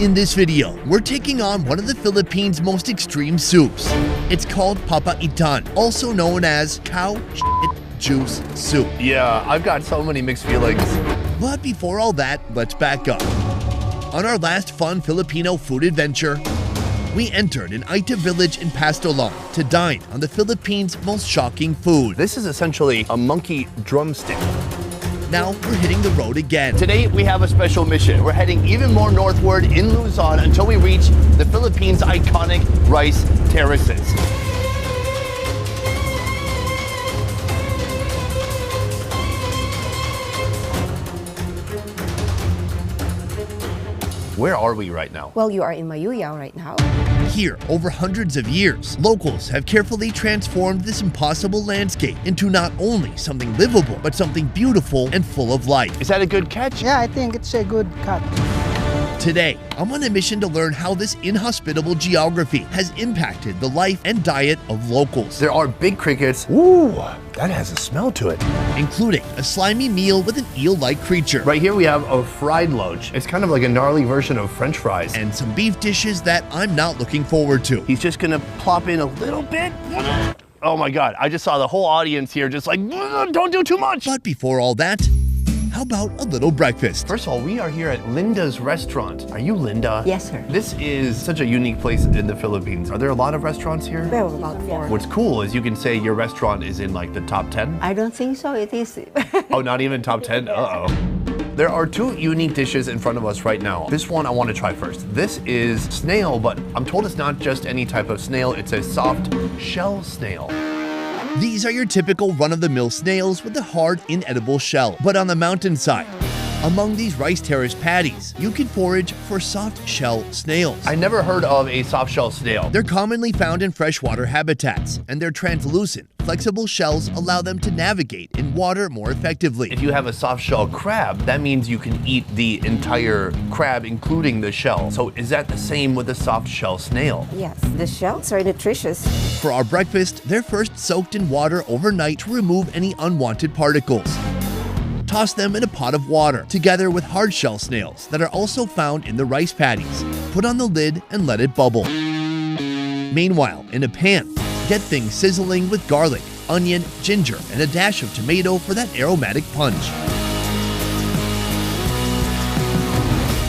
In this video, we're taking on one of the Philippines' most extreme soups. It's called papaitan, also known as cow shit juice soup. Yeah, I've got so many mixed feelings. But before all that, let's back up. On our last fun Filipino food adventure, we entered an Aita village in Pastolan to dine on the Philippines' most shocking food. This is essentially a monkey drumstick. Now we're hitting the road again. Today we have a special mission. We're heading even more northward in Luzon until we reach the Philippines' iconic rice terraces. Where are we right now? Well, you are in Mayuyao right now. Here, over hundreds of years, locals have carefully transformed this impossible landscape into not only something livable, but something beautiful and full of life. Is that a good catch? Yeah, I think it's a good cut. Today, I'm on a mission to learn how this inhospitable geography has impacted the life and diet of locals. There are big crickets. Ooh, that has a smell to it. Including a slimy meal with an eel-like creature. Right here we have a fried loach. It's kind of like a gnarly version of French fries. And some beef dishes that I'm not looking forward to. He's just gonna plop in a little bit. Oh my God, I just saw the whole audience here just like, don't do too much. But before all that, how about a little breakfast? First of all, we are here at Linda's restaurant. Are you Linda? Yes, sir. This is such a unique place in the Philippines. Are there a lot of restaurants here? Well, about 4. What's cool is you can say your restaurant is in like the top 10. I don't think so. It is. Oh, not even top 10? Uh-oh. There are 2 unique dishes in front of us right now. This one I want to try first. This is snail, but I'm told it's not just any type of snail. It's a soft shell snail. These are your typical run-of-the-mill snails with a hard, inedible shell. But on the mountainside, among these rice terrace patties, you can forage for soft shell snails. I never heard of a soft shell snail. They're commonly found in freshwater habitats, and their translucent, flexible shells allow them to navigate in water more effectively. If you have a soft shell crab, that means you can eat the entire crab, including the shell. So is that the same with the soft shell snail? Yes, the shells are nutritious. For our breakfast, they're first soaked in water overnight to remove any unwanted particles. Toss them in a pot of water, together with hard shell snails that are also found in the rice patties. Put on the lid and let it bubble. Meanwhile, in a pan, get things sizzling with garlic, onion, ginger, and a dash of tomato for that aromatic punch.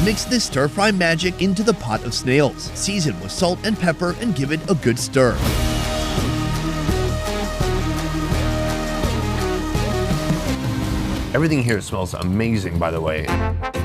Mix this stir-fry magic into the pot of snails. Season with salt and pepper and give it a good stir. Everything here smells amazing, by the way.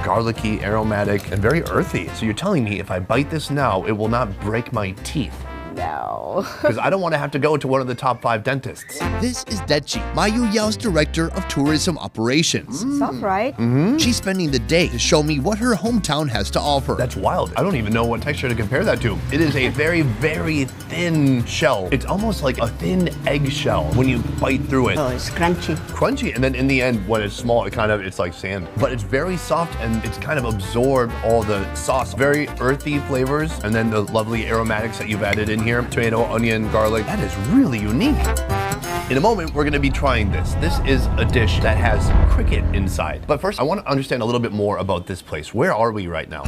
Garlicky, aromatic, and very earthy. So you're telling me if I bite this now, it will not break my teeth? No. Because I don't want to have to go to one of the top 5 dentists. This is Dechi, Mayuyao's Director of Tourism Operations. Soft, right? She's spending the day to show me what her hometown has to offer. That's wild. I don't even know what texture to compare that to. It is a very, very thin shell. It's almost like a thin egg shell when you bite through it. Oh, it's crunchy. Crunchy, and then in the end, when it's small, it's like sand. But it's very soft, and it's kind of absorbed all the sauce. Very earthy flavors, and then the lovely aromatics that you've added in here. Tomato, onion, garlic. That is really unique. In a moment, we're gonna be trying this. This is a dish that has cricket inside. But first, I wanna understand a little bit more about this place. Where are we right now?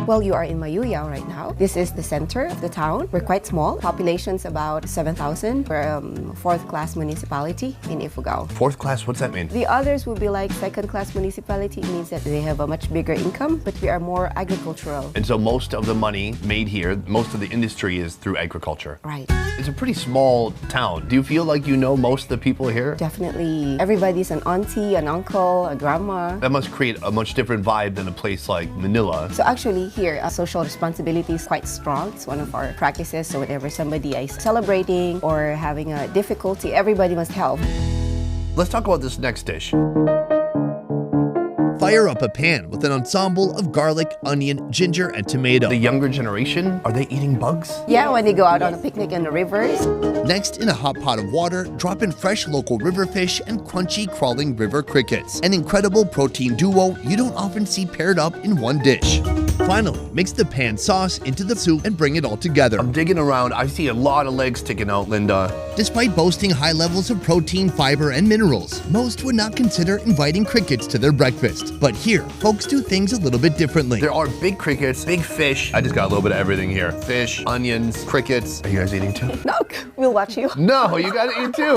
Well, you are in Mayuyao right now. This is the center of the town. We're quite small. Population's about 7,000. We're a 4th-class municipality in Ifugao. 4th class, what's that mean? The others will be like 2nd-class municipality. It means that they have a much bigger income, but we are more agricultural. And so most of the money made here, most of the industry is through agriculture. Right. It's a pretty small town. Do you feel like you know most of the people here? Definitely. Everybody's an auntie, an uncle, a grandma. That must create a much different vibe than a place like Manila. So actually here, social responsibility is quite strong. It's one of our practices. So whenever somebody is celebrating or having a difficulty, everybody must help. Let's talk about this next dish. Fire up a pan with an ensemble of garlic, onion, ginger, and tomato. The younger generation, are they eating bugs? Yeah, when they go out on a picnic in the rivers. Next, in a hot pot of water, drop in fresh local river fish and crunchy crawling river crickets. An incredible protein duo you don't often see paired up in one dish. Finally, mix the pan sauce into the soup and bring it all together. I'm digging around. I see a lot of legs sticking out, Linda. Despite boasting high levels of protein, fiber, and minerals, most would not consider inviting crickets to their breakfast. But here, folks do things a little bit differently. There are big crickets, big fish. I just got a little bit of everything here. Fish, onions, crickets. Are you guys eating too? No, we'll watch you. No, you gotta eat too.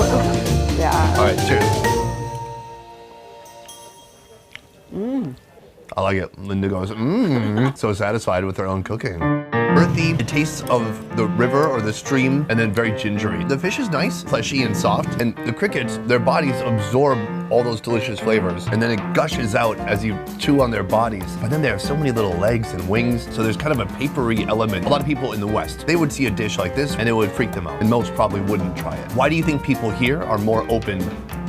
Yeah. All right, cheers. I like it. Linda goes, so satisfied with her own cooking. Earthy, it tastes of the river or the stream, and then very gingery. The fish is nice, fleshy and soft, and the crickets, their bodies absorb all those delicious flavors, and then it gushes out as you chew on their bodies. But then they have so many little legs and wings, so there's kind of a papery element. A lot of people in the West, they would see a dish like this, and it would freak them out, and most probably wouldn't try it. Why do you think people here are more open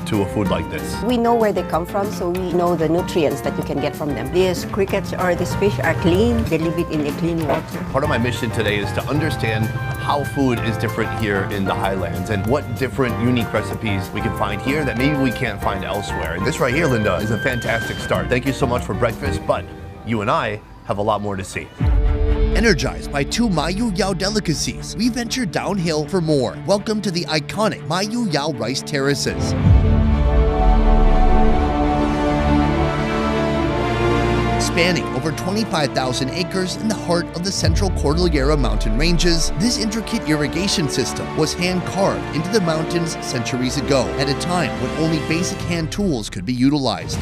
to a food like this? We know where they come from, so we know the nutrients that you can get from them. These crickets or these fish are clean. They live it in a clean water. Part of my mission today is to understand how food is different here in the highlands and what different unique recipes we can find here that maybe we can't find elsewhere. And this right here, Linda, is a fantastic start. Thank you so much for breakfast, but you and I have a lot more to see. Energized by two Mayu Yao delicacies, we venture downhill for more. Welcome to the iconic Mayu Yao rice terraces. Spanning over 25,000 acres in the heart of the central Cordillera mountain ranges, this intricate irrigation system was hand-carved into the mountains centuries ago, at a time when only basic hand tools could be utilized.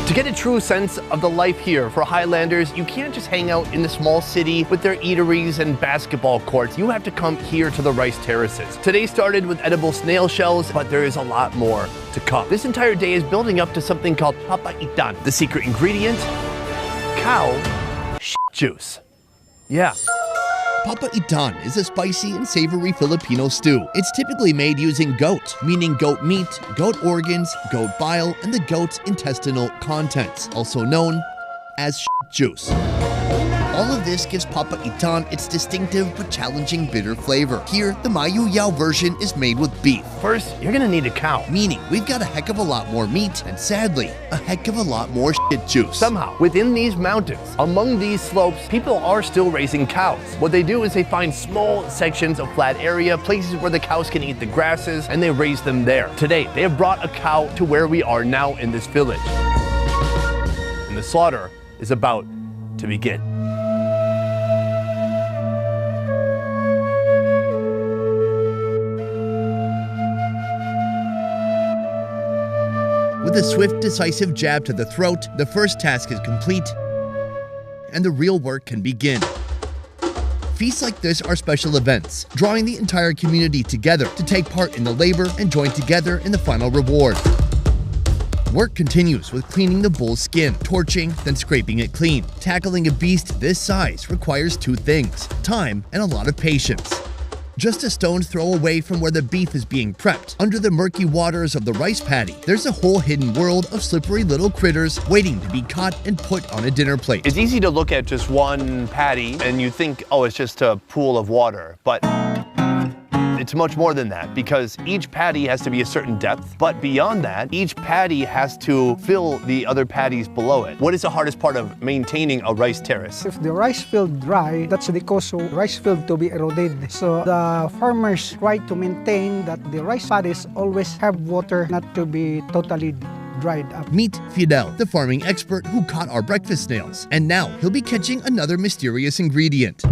To get a true sense of the life here for Highlanders, you can't just hang out in the small city with their eateries and basketball courts. You have to come here to the rice terraces. Today started with edible snail shells, but there is a lot more to come. This entire day is building up to something called papaitan. The secret ingredient? Cow juice. Yeah. Papaitan is a spicy and savory Filipino stew. It's typically made using goat, meaning goat meat, goat organs, goat bile, and the goat's intestinal contents, also known as juice. All of this gives papaitan its distinctive but challenging bitter flavor. Here, the Mayu Yao version is made with beef. First, you're gonna need a cow. Meaning, we've got a heck of a lot more meat, and sadly, a heck of a lot more juice. Somehow, within these mountains, among these slopes, people are still raising cows. What they do is they find small sections of flat area, places where the cows can eat the grasses, and they raise them there. Today, they have brought a cow to where we are now in this village. And the slaughter is about to begin. With a swift, decisive jab to the throat, the first task is complete, and the real work can begin. Feasts like this are special events, drawing the entire community together to take part in the labor and join together in the final reward. Work continues with cleaning the bull's skin, torching, then scraping it clean. Tackling a beast this size requires two things: time and a lot of patience. Just a stone's throw away from where the beef is being prepped, under the murky waters of the rice paddy, there's a whole hidden world of slippery little critters waiting to be caught and put on a dinner plate. It's easy to look at just one paddy and you think, oh, it's just a pool of water, but it's much more than that, because each paddy has to be a certain depth, but beyond that, each paddy has to fill the other paddies below it. What is the hardest part of maintaining a rice terrace? If the rice field dry, that's the cause of rice field to be eroded. So the farmers try to maintain that the rice paddies always have water, not to be totally dried up. Meet Fidel, the farming expert who caught our breakfast snails, and now he'll be catching another mysterious ingredient.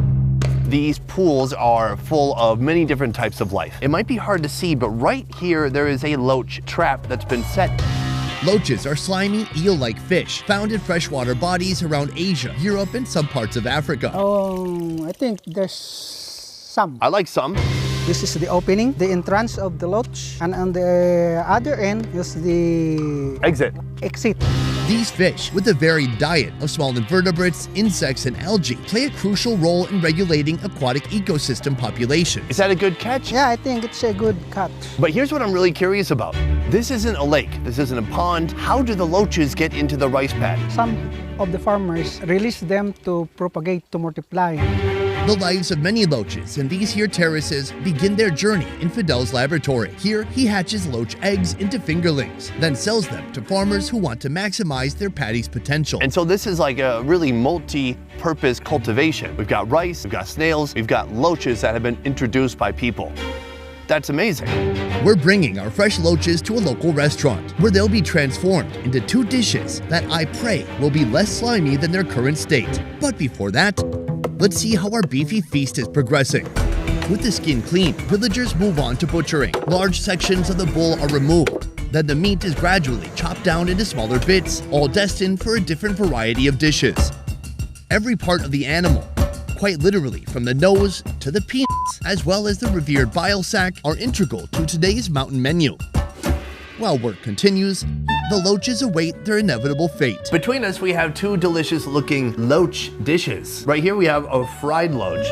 These pools are full of many different types of life. It might be hard to see, but right here there is a loach trap that's been set. Loaches are slimy, eel-like fish found in freshwater bodies around Asia, Europe, and some parts of Africa. I think there's some. I like some. This is the opening, the entrance of the loach, and on the other end is the exit. These fish, with a varied diet of small invertebrates, insects, and algae, play a crucial role in regulating aquatic ecosystem populations. Is that a good catch? Yeah, I think it's a good catch. But here's what I'm really curious about. This isn't a lake, this isn't a pond. How do the loaches get into the rice paddy? Some of the farmers release them to propagate, to multiply. The lives of many loaches in these here terraces begin their journey in Fidel's laboratory. Here, he hatches loach eggs into fingerlings, then sells them to farmers who want to maximize their patty's potential. And so this is like a really multi-purpose cultivation. We've got rice, we've got snails, we've got loaches that have been introduced by people. That's amazing. We're bringing our fresh loaches to a local restaurant where they'll be transformed into 2 dishes that I pray will be less slimy than their current state. But before that, let's see how our beefy feast is progressing. With the skin clean, villagers move on to butchering. Large sections of the bull are removed. Then the meat is gradually chopped down into smaller bits, all destined for a different variety of dishes. Every part of the animal, quite literally from the nose to the penis, as well as the revered bile sac, are integral to today's mountain menu. While work continues, the loaches await their inevitable fate. Between us, we have 2 delicious looking loach dishes. Right here, we have a fried loach.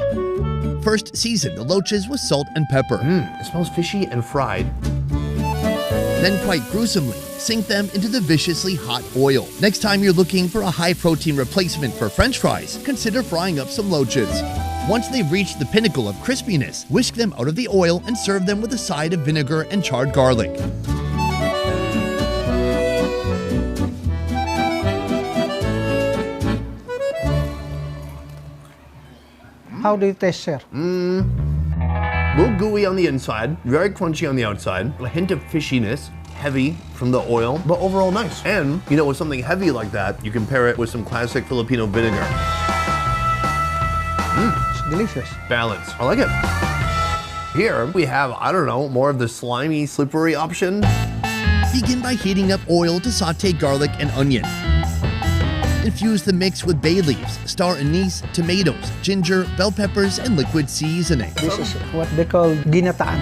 First, season the loaches with salt and pepper. It smells fishy and fried. Then quite gruesomely, sink them into the viciously hot oil. Next time you're looking for a high-protein replacement for French fries, consider frying up some loaches. Once they've reached the pinnacle of crispiness, whisk them out of the oil and serve them with a side of vinegar and charred garlic. How do you taste, sir? A little gooey on the inside, very crunchy on the outside, a hint of fishiness, heavy from the oil, but overall nice. And, you know, with something heavy like that, you can pair it with some classic Filipino vinegar. It's delicious. Balance. I like it. Here we have, I don't know, more of the slimy, slippery option. Begin by heating up oil to saute garlic and onion. Infuse the mix with bay leaves, star anise, tomatoes, ginger, bell peppers, and liquid seasoning. This is what they call ginataan.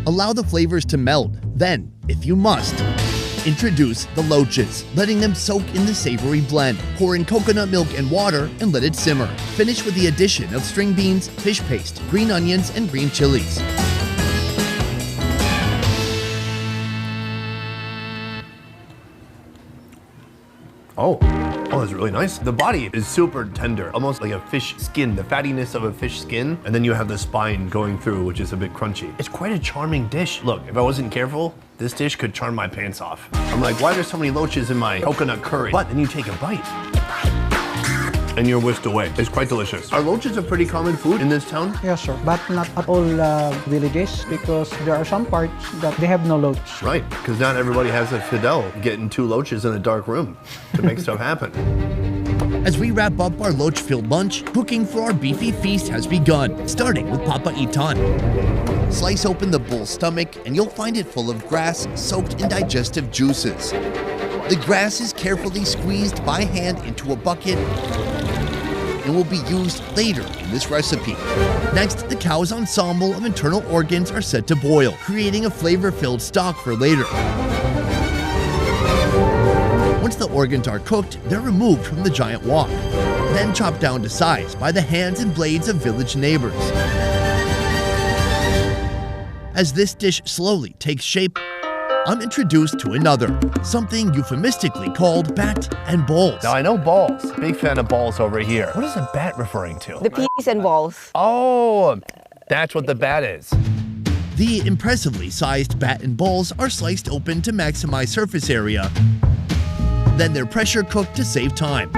Allow the flavors to meld. Then, if you must, introduce the loaches, letting them soak in the savory blend. Pour in coconut milk and water and let it simmer. Finish with the addition of string beans, fish paste, green onions, and green chilies. Oh, that's really nice. The body is super tender, almost like a fish skin, the fattiness of a fish skin, and then you have the spine going through, which is a bit crunchy. It's quite a charming dish. Look, if I wasn't careful, this dish could charm my pants off. I'm like, why are there so many loaches in my coconut curry? But then you take a bite, and you're whisked away. It's quite delicious. Are loaches a pretty common food in this town? Yes, sir. But not at all villages because there are some parts that they have no loach. Right, because not everybody has a Fidel getting 2 loaches in a dark room to make stuff happen. As we wrap up our loach-filled lunch, cooking for our beefy feast has begun, starting with Papa Itan. Slice open the bull's stomach and you'll find it full of grass soaked in digestive juices. The grass is carefully squeezed by hand into a bucket and will be used later in this recipe. Next, the cow's ensemble of internal organs are set to boil, creating a flavor-filled stock for later. Once the organs are cooked, they're removed from the giant wok, then chopped down to size by the hands and blades of village neighbors. As this dish slowly takes shape, I'm introduced to another, something euphemistically called bat and balls. Now I know balls, big fan of balls over here. What is a bat referring to? The peas and balls. Oh, that's what the bat is. The impressively sized bat and balls are sliced open to maximize surface area. Then they're pressure cooked to save time.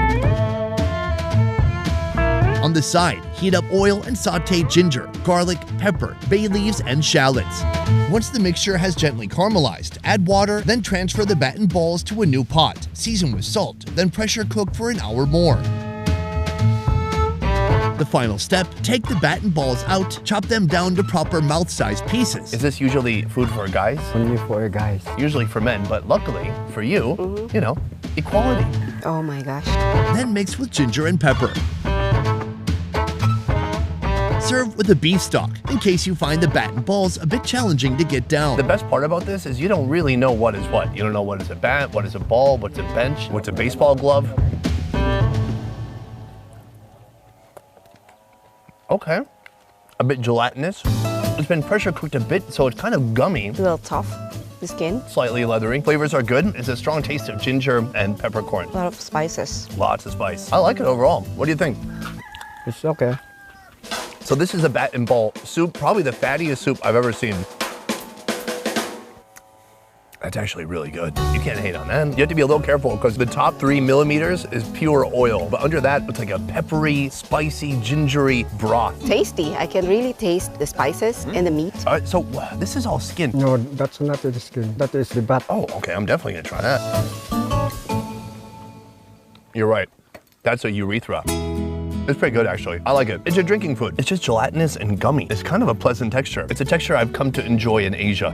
On the side, heat up oil and saute ginger, garlic, pepper, bay leaves, and shallots. Once the mixture has gently caramelized, add water, then transfer the bat and balls to a new pot. Season with salt, then pressure cook for an hour more. The final step, take the bat and balls out, chop them down to proper mouth-sized pieces. Is this usually food for guys? Only for guys. Usually for men, but luckily for you, you know, equality. Oh my gosh. Then mix with ginger and pepper. Serve with a beef stock, in case you find the bat and balls a bit challenging to get down. The best part about this is you don't really know what is what. You don't know what is a bat, what is a ball, what's a bench, what's a baseball glove. Okay, a bit gelatinous. It's been pressure cooked a bit, so it's kind of gummy. A little tough, the skin. Slightly leathery. Flavors are good. It's a strong taste of ginger and peppercorn. A lot of spices. Lots of spice. I like it overall. What do you think? It's okay. So this is a bat and ball soup, probably the fattiest soup I've ever seen. That's actually really good. You can't hate on that. You have to be a little careful because the top 3 millimeters is pure oil. But under that, it's like a peppery, spicy, gingery broth. Tasty. I can really taste the spices and the meat. So this is all skin. No, that's not the skin. That is the bat. Oh, okay. I'm definitely gonna try that. You're right. That's a urethra. It's pretty good, actually. I like it. It's a drinking food. It's just gelatinous and gummy. It's kind of a pleasant texture. It's a texture I've come to enjoy in Asia.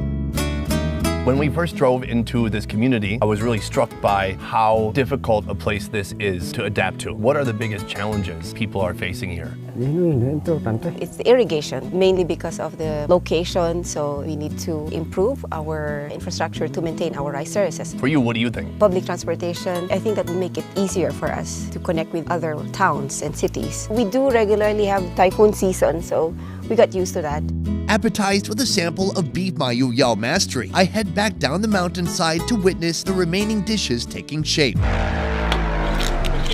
When we first drove into this community, I was really struck by how difficult a place this is to adapt to. What are the biggest challenges people are facing here? It's the irrigation, mainly because of the location, so we need to improve our infrastructure to maintain our rice terraces. For you, what do you think? Public transportation, I think that will make it easier for us to connect with other towns and cities. We do regularly have typhoon season, so we got used to that. Appetized with a sample of beef mayu yao mastery, I head back down the mountainside to witness the remaining dishes taking shape,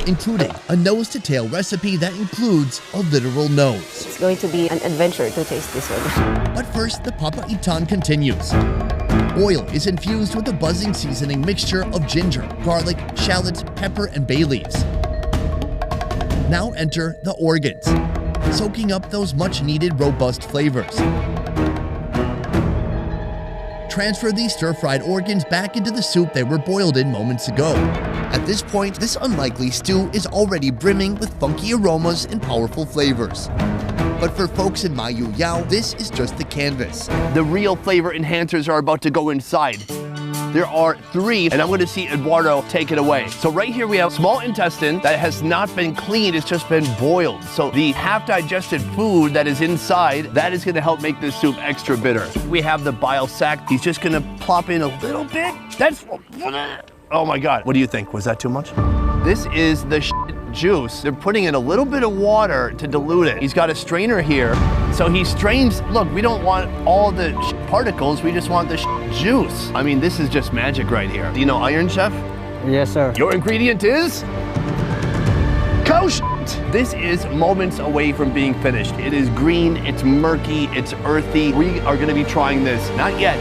including a nose-to-tail recipe that includes a literal nose. It's going to be an adventure to taste this one. But first, the papaitan continues. Oil is infused with a buzzing seasoning mixture of ginger, garlic, shallots, pepper, and bay leaves. Now enter the organs, soaking up those much-needed robust flavors. Transfer these stir-fried organs back into the soup they were boiled in moments ago. At this point, this unlikely stew is already brimming with funky aromas and powerful flavors. But for folks in Mayu Yao, this is just the canvas. The real flavor enhancers are about to go inside. There are 3, and I'm going to see Eduardo take it away. So right here we have small intestine that has not been cleaned, it's just been boiled. So the half-digested food that is inside, that is going to help make this soup extra bitter. We have the bile sac. He's just going to plop in a little bit. That's... Oh my God. What do you think? Was that too much? This is the juice. They're putting in a little bit of water to dilute it. He's got a strainer here. So he strains, look, we don't want all the particles, we just want the juice. I mean, this is just magic right here. Do you know Iron Chef? Yes, sir. Your ingredient is? Cowshit. This is moments away from being finished. It is green, it's murky, it's earthy. We are gonna be trying this, not yet,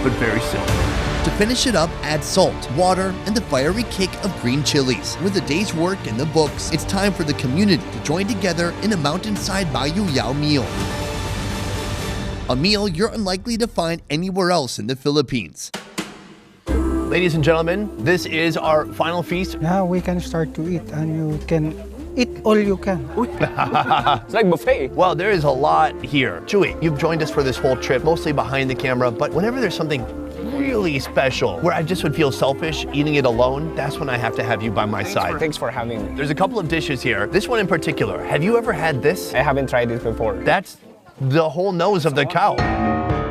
but very soon. To finish it up, add salt, water, and the fiery kick of green chilies. With a day's work in the books, it's time for the community to join together in a mountainside Mayu Yao meal. A meal you're unlikely to find anywhere else in the Philippines. Ladies and gentlemen, this is our final feast. Now we can start to eat, and you can eat all you can. It's like buffet. Well, there is a lot here. Chewy, you've joined us for this whole trip, mostly behind the camera, but whenever there's something really special, where I just would feel selfish eating it alone, that's when I have to have you by my side. Thanks for having me. There's a couple of dishes here. This one in particular, have you ever had this? I haven't tried it before. That's the whole nose of the cow.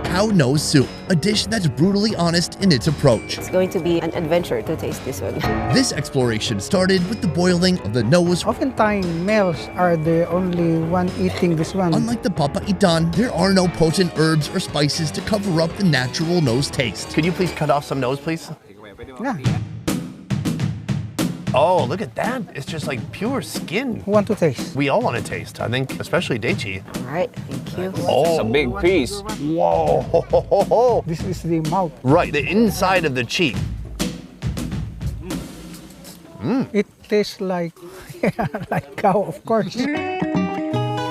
Cow nose soup, a dish that's brutally honest in its approach. It's going to be an adventure to taste this one. This exploration started with the boiling of the nose. Oftentimes, males are the only one eating this one. Unlike the papaitan, there are no potent herbs or spices to cover up the natural nose taste. Could you please cut off some nose, please? Yeah. Oh, look at that. It's just like pure skin. Who want to taste? We all want to taste, I think, especially Deichi. All right, thank you. Oh, It's a big piece. whoa. This is the mouth. Right, the inside of the cheek. It tastes like, like cow, of course.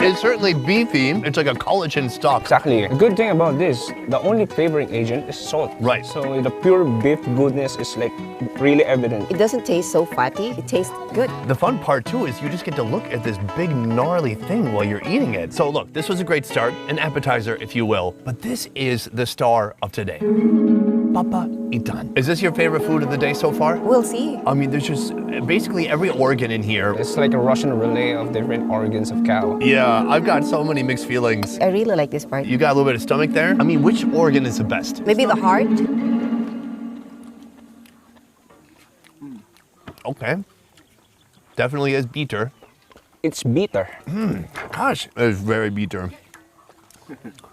It's certainly beefy. It's like a collagen stock. Exactly. The good thing about this, the only flavoring agent is salt. Right. So the pure beef goodness is like really evident. It doesn't taste so fatty. It tastes good. The fun part too is you just get to look at this big gnarly thing while you're eating it. So look, this was a great start, an appetizer if you will, but this is the star of today. Papaitan. Is this your favorite food of the day so far? We'll see. I mean, there's just basically every organ in here. It's like a Russian relay of different organs of cow. Yeah, I've got so many mixed feelings. I really like this part. You got a little bit of stomach there? I mean, which organ is the best? Maybe the heart? Okay. Definitely is bitter. It's bitter. Gosh, it's very bitter.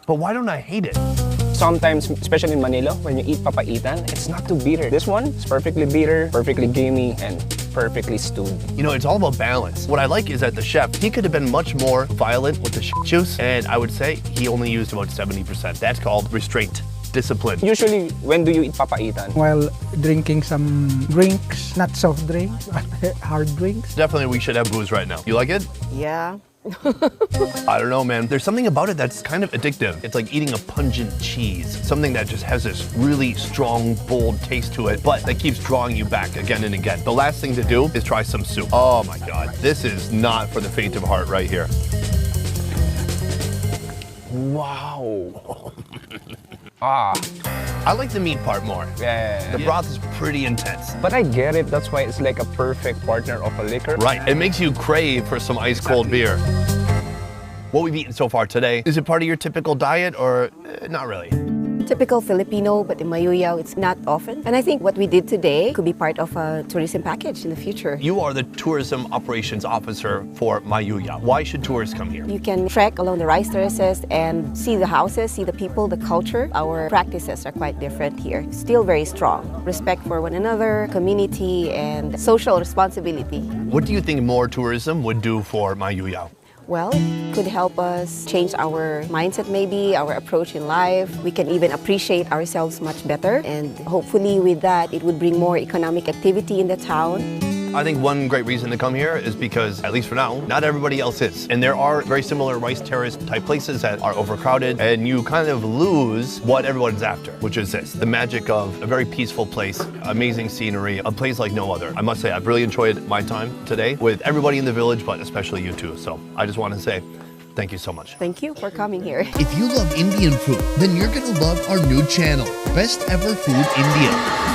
But why don't I hate it? Sometimes, especially in Manila, when you eat papaitan, it's not too bitter. This one is perfectly bitter, perfectly gamey, and perfectly stewed. You know, it's all about balance. What I like is that the chef, he could have been much more violent with the juice, and I would say he only used about 70%. That's called restraint, discipline. Usually, when do you eat papaitan? While drinking some drinks, not soft drinks, but hard drinks. Definitely we should have booze right now. You like it? Yeah. I don't know, man. There's something about it that's kind of addictive. It's like eating a pungent cheese, something that just has this really strong, bold taste to it, but that keeps drawing you back again and again. The last thing to do is try some soup. Oh my God, this is not for the faint of heart right here. Wow. Ah, I like the meat part more. yeah. The broth is pretty intense. But I get it. That's why it's like a perfect partner of a liquor. Right, it makes you crave for some ice cold beer. What we've eaten so far today, is it part of your typical diet or not really? Typical Filipino, but in Mayuyao, it's not often. And I think what we did today could be part of a tourism package in the future. You are the tourism operations officer for Mayuyao. Why should tourists come here? You can trek along the rice terraces and see the houses, see the people, the culture. Our practices are quite different here. Still very strong. Respect for one another, community, and social responsibility. What do you think more tourism would do for Mayuyao? Well, it could help us change our mindset maybe, our approach in life. We can even appreciate ourselves much better. And hopefully with that, it would bring more economic activity in the town. I think one great reason to come here is because, at least for now, not everybody else is. And there are very similar rice terrace type places that are overcrowded, and you kind of lose what everyone's after, which is this, the magic of a very peaceful place, amazing scenery, a place like no other. I must say, I've really enjoyed my time today with everybody in the village, but especially you two. So I just want to say, thank you so much. Thank you for coming here. If you love Indian food, then you're gonna love our new channel, Best Ever Food India.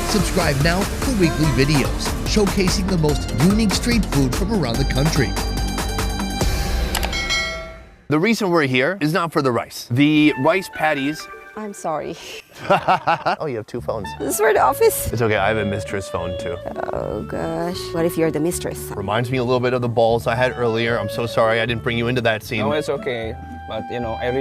Subscribe now for weekly videos showcasing the most unique street food from around the country. The reason we're here is not for the rice. The rice patties. I'm sorry. Oh, you have two phones. This is for the office. It's okay, I have a mistress phone too. Oh gosh. What if you're the mistress? Reminds me a little bit of the balls I had earlier. I'm so sorry I didn't bring you into that scene. No, it's okay. But you know, I